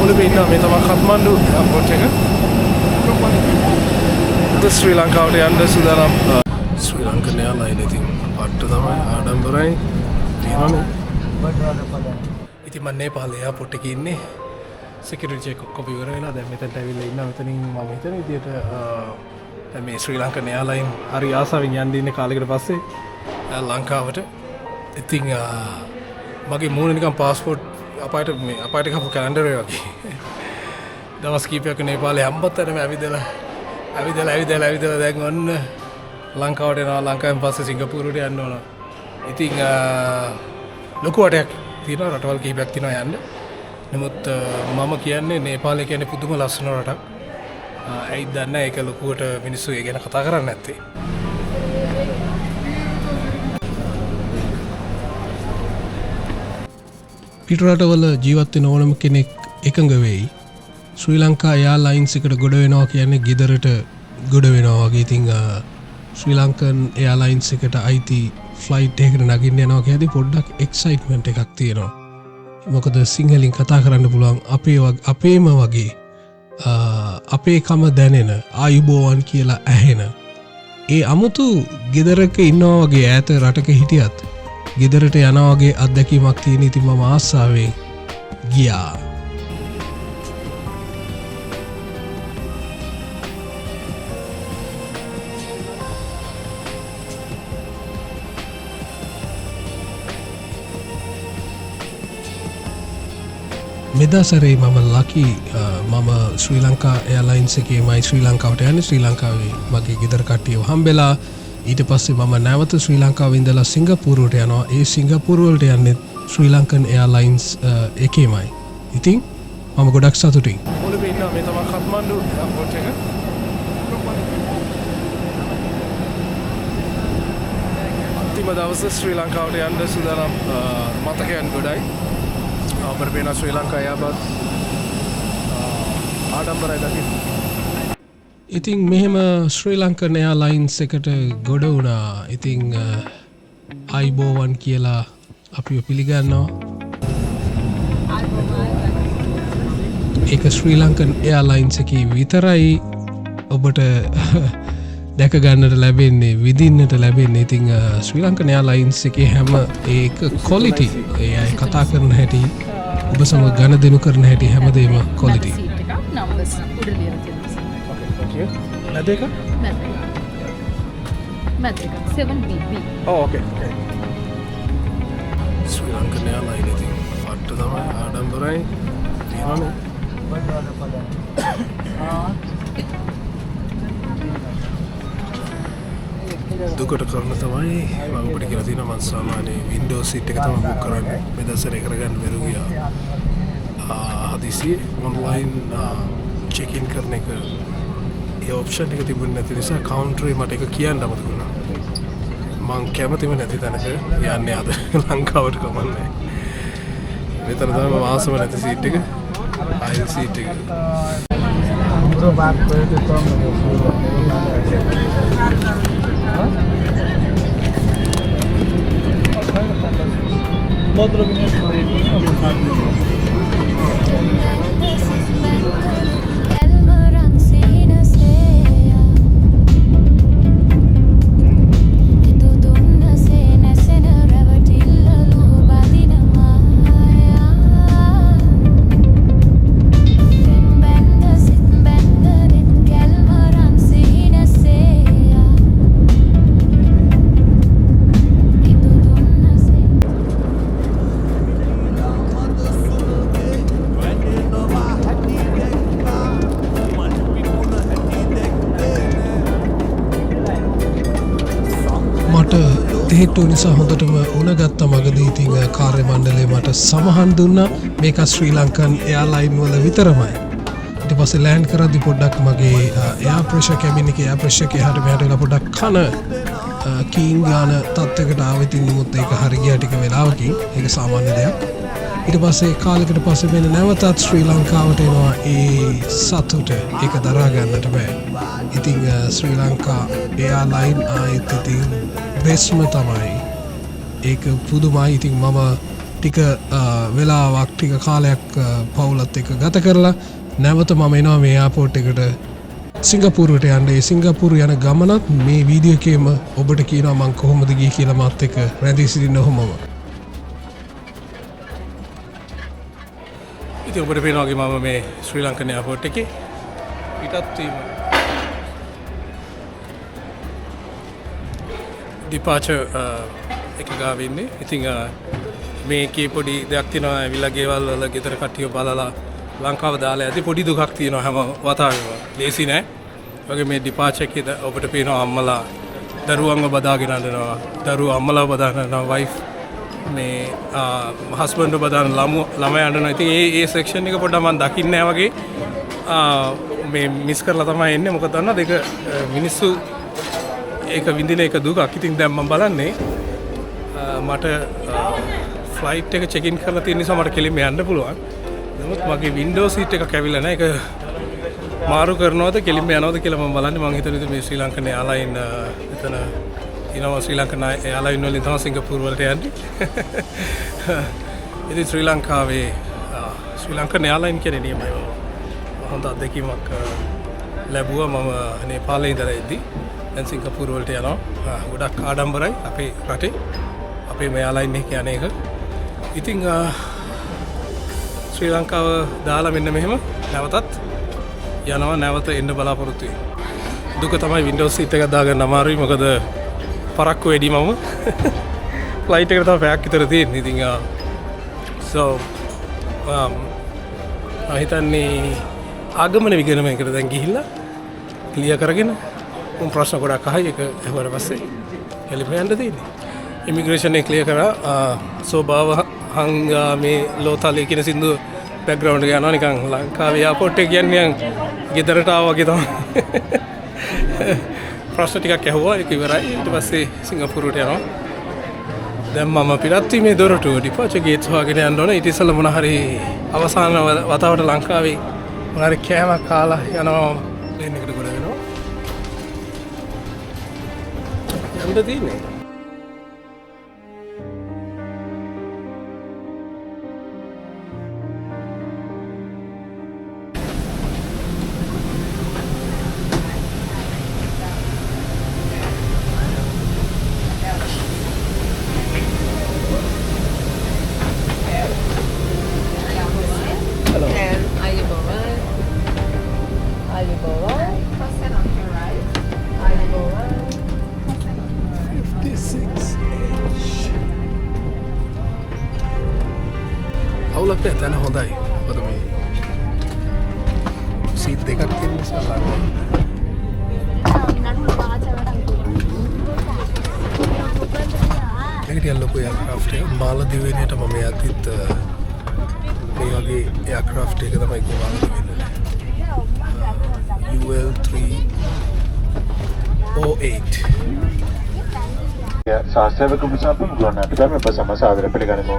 මුලින්ම ඉන්නවා මේ තමයි කත්මණ්ඩු එයාපෝට් එක. ශ්‍රී ලංකාවට යන්න සූදානම්. ශ්‍රී ලංකන් එයාලයින් ඉතින් පට්ට තමයි ආඩම්බරයි තියෙනවනේ. ඉතින් මම නේපාල් එයාපෝට් එකේ ඉන්නේ. සිකියුරිටි චෙක් ඔක්කොම ඉවර වෙලා දැන් මෙතනට ඇවිල්ලා ඉන්නවා. මෙතනින් මම හිතන විදියට දැන් මේ ශ්‍රී ලංකන් එයාලයින් හරි ආසාවෙන් යන්න ඉන්නේ කාලෙකට පස්සේ ලංකාවට. ඉතින් මගේ මූණ නිකන් පාස්පෝර්ට් අපායට කපු කැලෙන්ඩර් එක වගේ. දවස් කීපයක් නේපාලේ හැම්බත්තටම ඇවිදලා දැන් ඔන්න ලංකාවට එනවා. ලංකාවෙන් පස්සේ සිංගප්පූරුවට යන්න ඕන. ඉතින් ලොකු වටයක් තියෙනවා, රටවල් කිහිපයක් තියෙනවා යන්න. නමුත් මම කියන්නේ නේපාලය කියන්නේ පුදුම ලස්සන රටක්. ඇයිද දන්නේ නැහැ ඒක ලොකුවට මිනිස්සු ඒ ගැන කතා කරන්නේ නැත්තේ. පිටරටවල ජීවත් වෙන ඕනම කෙනෙක් එකඟ වෙයි ශ්‍රී ලංකා එයාලයින්ස් එකට ගොඩ වෙනවා කියන්නේ ගෙදරට ගොඩ වෙනවා වගේ. ඉතින් ශ්‍රී ලංකන් එයාලයින්ස් එකට අයිති ෆ්ලයිට් එකකට නගින්න යනවා කියද්දි පොඩ්ඩක් එක්සයිට්මන්ට් එකක් තියෙනවා. මොකද සිංහලින් කතා කරන්න පුළුවන් අපේම වගේ අපේකම දැනෙන ආයුබෝවන් කියලා ඇහෙන ඒ අමුතු ගෙදරක ඉන්නවා වගේ ඈත රටක හිටියත් ගෙදරට යනවා වගේ අත්දැකීමක් තියෙන. ඉතින් මම ආසාවෙන් ගියා. මෙදා සැරේ මම ලකි මම ශ්‍රී ලංකා එයාලයින්ස් එකේ මයි ශ්‍රී ලංකාවට යන්නේ. ශ්‍රී ලංකාවේ මගේ ගෙදර කට්ටියව හම්බෙලා ඊට පස්සේ මම නැවත ශ්‍රී ලංකාවේ ඉඳලා සිංගප්පූරුවට යනවා. ඒ සිංගප්පූරු වලට යන්නේ ශ්‍රී ලංකන් එයාලයින්ස් එකේමයි. ඉතින් මම ගොඩක් සතුටින්. මුලින්ම ඉන්නවා මේ තමයි කත්මණ්ඩු එයාපෝට් එක. අන්තිම දවසේ ශ්‍රී ලංකාවට යන්න සූදානම් මතකයන් ගොඩයි. අපර පේන ශ්‍රී ලංකා එයාපෝට් ආඩම්බරයි දකින්න. ඉතින් මෙහෙම ශ්‍රී ලංකන් එයාලයින්ස් එකට ගොඩ වුණා. ඉතින් අයිබෝවන් කියලා අපිව පිළිගන්නවා. ඒක ශ්‍රී ලංකන් එයාලයින්ස් එකේ විතරයි ඔබට දැක ගන්නට ලැබෙන්නේ, විඳින්නට ලැබෙන්නේ. ඉතින් ශ්‍රී ලංකන් එයාලයින්ස් එකේ හැම ඒක ක්වොලිටි, ඒ අය කතා කරන හැටි, ඔබ සමග ගනුදෙනු කරන හැටි හැමදේම quality. Madeka? Madeka 7BB. Oh, okay. Sri Lankan airline ඉතින් පට්ට තමයි ආඩම්බරයි තියෙනවනේ. දුකට කරන තමයි මම ඔබට කියලා තියෙනවා. මම සාමාන්‍ය වින්ඩෝ සීට් එක තමයි බුක් කරන්නේ. මේ දවස්වල කරගන්න බැරුව ගියා. හදිසියේ ඔන්ලයින් චෙක් ඉන් කරන එක ඔප්ෂන් එක තිබුණ නැති නිසා කවුන්ටරේ මට එක කියන්න අමතක වුණා. මං කැමතිම නැති තැනක යන්නේ අද ලංකාවට කමන්නේ. මෙතන තමයි මම ආසම නැති සීට් එක. අයිල් සීට් එක. හේතු නිසා හොඳටම උණගත්ත මගදී ඉතින් කාර්ය මණ්ඩලය මට සමහන් දුන්නා මේක ශ්‍රී ලංකන් එයාලයින් වල විතරමයි. ඊට පස්සේ ලෑන්ඩ් කරද්දි පොඩ්ඩක් මගේ එයා ප්‍රෙෂර් කැබින් එකේ එයා ප්‍රෙෂර් එක එහාට මෙහාට වෙලා පොඩ්ඩක් කන කීන් ගාන තත්යකට ආව. ඉතින් මුත් ඒක හරි ගියා ටික වෙලාවකින්. ඒක සාමාන්‍ය දෙයක්. ඊට පස්සේ කාලයකට පස්සේ මෙන්න නැවතත් ශ්‍රී ලංකාවට එනවා. ඒ සතුට ඒක දරා ගන්නට බෑ. ඉතින් ශ්‍රී ලංකා එයාලයින් ආයෙත් ඉතින් බෙස්ම තමයි. ඒක පුදුමයි. ඉතින් මම ටික වෙලාවක් ටික කාලයක් පවුලත් එක ගත කරලා නැවත මම එනවා මේ යාපෝට් එකට සිංගප්පූරුවට යන්න. ඒ සිංගප්පූරු යන ගමනත් මේ වීඩියෝ එකේම ඔබට කියනවා මං කොහොමද ගියේ කියලා මාත් එක්ක රැඳී සිටින්න ඔහොමම. ඉතින් ඔබට පේනවා වගේ මම මේ ශ්‍රී ලංකන් එයාපෝට් එකේ පිටත් වීම ඩිපාචර් එක ගාව ඉන්නේ. ඉතින් මේකේ පොඩි දෙයක් තියෙනවා. ඇවිල්ලා ගෙවල් වල ගෙදර කට්ටිය බලලා ලංකාව දාලා ඇති පොඩි දුකක් තියෙනවා හැම වතාවෙම. ලේසි නෑ. වගේ මේ ඩිපාචර් එකේ ඔබට පේනවා අම්මලා දරුවන්ව බදාගෙන යනවා. දරුවෝ අම්මලා බදාගෙන යනවා. වයිෆ් මේ හස්බන්ඩ් බදාන ළමයා යනවා. ඉතින් ඒ සෙක්ෂන් එක පොඩ්ඩක් මම දකින්නේ නැහැ වගේ. මේ මිස් කරලා තමයි එන්නේ. මොකද දන්නවද ඒක මිනිස්සු ඒක විඳින එක දුකක්. ඉතින් දැන් මම බලන්නේ මට ෆ්ලයිට් එක චෙක් ඉන් කරලා තියෙන නිසා මට කෙලින්ම යන්න පුළුවන්. නමුත් මගේ වින්ඩෝ සීට් එකක් ඇවිල්ලා නැහැ. ඒක මාරු කරනවද කෙලින්ම යනවද කියලා මම බලන්නේ. මම හිතන්නේ මේ ශ්‍රී ලංකන් එයාලයින් එතන ඉනවා ශ්‍රී ලංකන් එයාලයින් වලින් තමයි සිංගප්පූරු වලට යන්නේ. ඉතින් ශ්‍රී ලංකාවේ ශ්‍රී ලංකන් එයාලයින් කියන්නේ නියමයි. හොඳ අත්දැකීමක් ලැබුවා මම නේපාලේ ඉඳලා එද්දි. දැන් සිංගප්පූරු වලට යනවා. ගොඩක් ආඩම්බරයි අපේ රටේ. අපේ මේ එයාලයින් එක යන එක. ඉතින් ශ්‍රී ලංකාව දාලා මෙන්න මෙහෙම නැවතත් යනවා. නැවත එන්න බලාපොරොත්තු වෙයි. දුක තමයි වින්ඩෝස් සීට් එකක් දාගන්න අමාරුයි. මොකද පරක්කු වැඩි මම ෆ්ලයිට් එකට තව පැයක් විතර තියෙන්නේ. ඉතින් මම හිතන්නේ ආගමන විගණනයකට දැන් ගිහිල්ලා ක්ලියර් කරගෙන උන් ප්‍රශ්න ගොඩක් අහයි. ඒක ඇහුවට පස්සේ එළිම යන්න තියෙන්නේ. ඉමිග්‍රේෂන් එක ක්ලියර් කරා. ස්වභාව හංගාමේ ලෝතලේ කියන සින්දු බෑග්ග්‍රවුන්ඩ් එක යනවා. නිකන් ලංකාවේ එයාපෝට් එක කියන්නේ ගෙදරට ආවා වගේ තමයි. ප්‍රශ්න ටිකක් ඇහුවා. ඒක ඉවරයි. ඊට පස්සේ සිංගප්පූරුවට යනවා. දැන් මම පිටත් වීමේ දොරටුව ඩිපාචර් ගේට්ස් හොයාගෙන යන්න ඕනේ. ඊට ඉස්සෙල්ලා මොන හරි අවසාන වතාවට ලංකාවේ මොන හරි කෑමක් කාලා යනවා. ප්ලේන් එකට ගොඩ වෙනවා. යන්න තියෙන්නේ. අවුලක් නැහැ. තන හොඳයි. මොකද මේ සීට් දෙකක් තියෙන නිසා ළඟ. ඒකට ලොකු එයාක්‍රාෆ්ට් එක මාලදිවයිනට මම යද්දිත් මේ වගේ එයාක්‍රාෆ්ට් එක තමයි ගියේ මාලදිවයිනට. UL308. සාස්ත්‍රවක මුසාපම් ගුවන්නාට ධර්ම ප්‍රසම සාදර පිළිගනිමු.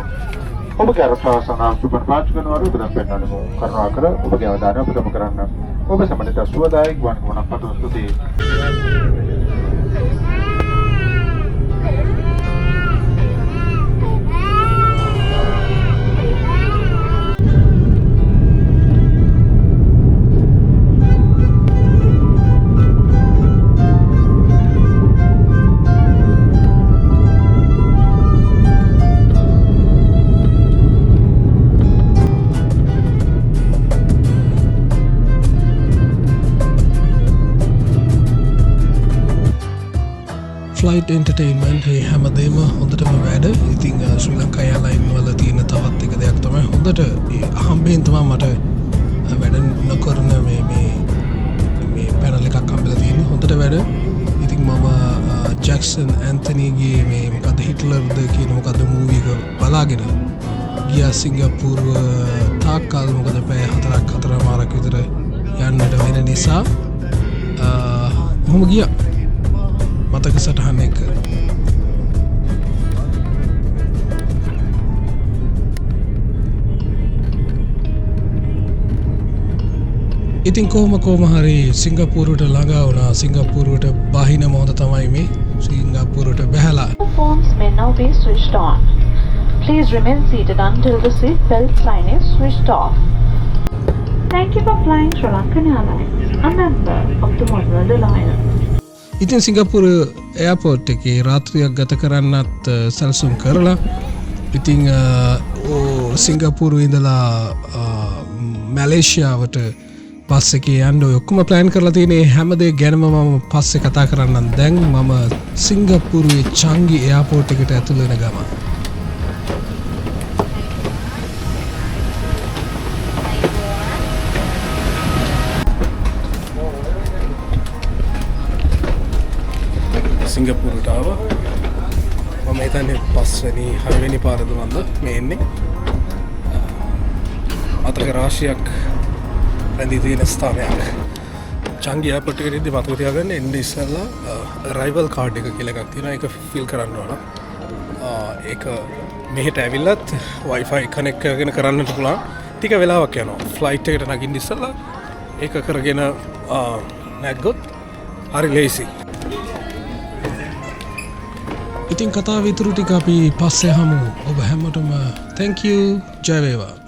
ඔබගේ අරසාව සඳහා සුබ පාචකනවරු ඔබ දැන් පෙන්වන්නමු. කරුණාකර ඔබගේ අවධානය ඔබ යොමු කරන්න. ඔබ සමගට සුවදායක ගුවන් ගමනක් පතන ස්තුතියි. ෆ්ලයිට් එන්ටර්ටේන්මන්ට් හැමදේම හොඳටම වැඩ. ඉතින් ශ්‍රී ලංකා එයාලයින් වල තියෙන තවත් එක දෙයක් තමයි හොඳට හම්බෙන් තමයි මට වැඩ නොකරන මේ පැනල් එකක් හම්බෙලා තියෙන්නේ. හොඳට වැඩ. ඉතින් මම ජැක්සන් ඇන්තනීගේ මේ මොකද හිට්ලර්ද කියන මොකද මූවි එක බලාගෙන ගියා සිංගප්පූරුව. තාක්කල් මොකද පැය 4-4මාරක් විතර යන්නට වෙන නිසා ඔහොම ගියා මතක සටහන එක. ඉතින් කොහොම හරි සිංගප්පූරුවට ළඟා වුණා. සිංගප්පූරුවට බහින මොහොත තමයි මේ සිංගප්පූරුවට බැහැලා. Phones may now be switched on. Please remain seated until the seat belt sign is switched off. Thank you for flying Sri Lankan Airlines, a member of the Oneworld Alliance. ඉතින් සිංගප්පූරු එයාපෝට් එකේ රාත්‍රියක් ගත කරන්නත් සැලසුම් කරලා ඉතිං සිංගප්පූරු ඉඳලා මැලේෂියාවට පස් එකේ යන්න ඔක්කොම ප්ලෑන් කරලා තියෙන්නේ හැමදේ ගැනම මම පස්සේ කතා කරන්නම් දැන් මම සිංගප්පූරුවේ චාංගි එයාපෝට් එකට ඇතුළු වෙන ගමන් සිංගප්පූරුවට ආවා මම හිතන්නේ 5 වෙනි පාරද මන්ද මේ එන්නේ අතක රාශියක් රැඳී තියෙන ස්ථානයක් චාංගි එයාපෝට් එකට ඉඳි මතක තියාගන්න එන්නේ ඉස්සෙල්ලා අරයිවල් කාඩ් එක කියලා එකක් තියෙනවා ඒක ෆිල් කරන්න ඕන ඒක මෙහෙට ඇවිල්ලත් Wi-Fi කනෙක්ට් කරගෙන කරන්නට පුළුවන් ටික වෙලාවක් යනවා ෆ්ලයිට් එකට නගින්න ඉස්සෙල්ලා ඒක කරගෙන නැග්ගොත් හරි ලේසි ඉතින් කතාව ඉතුරු ටික අපි පස්සේ හමු ඔබ හැමෝටම thank you ජය වේවා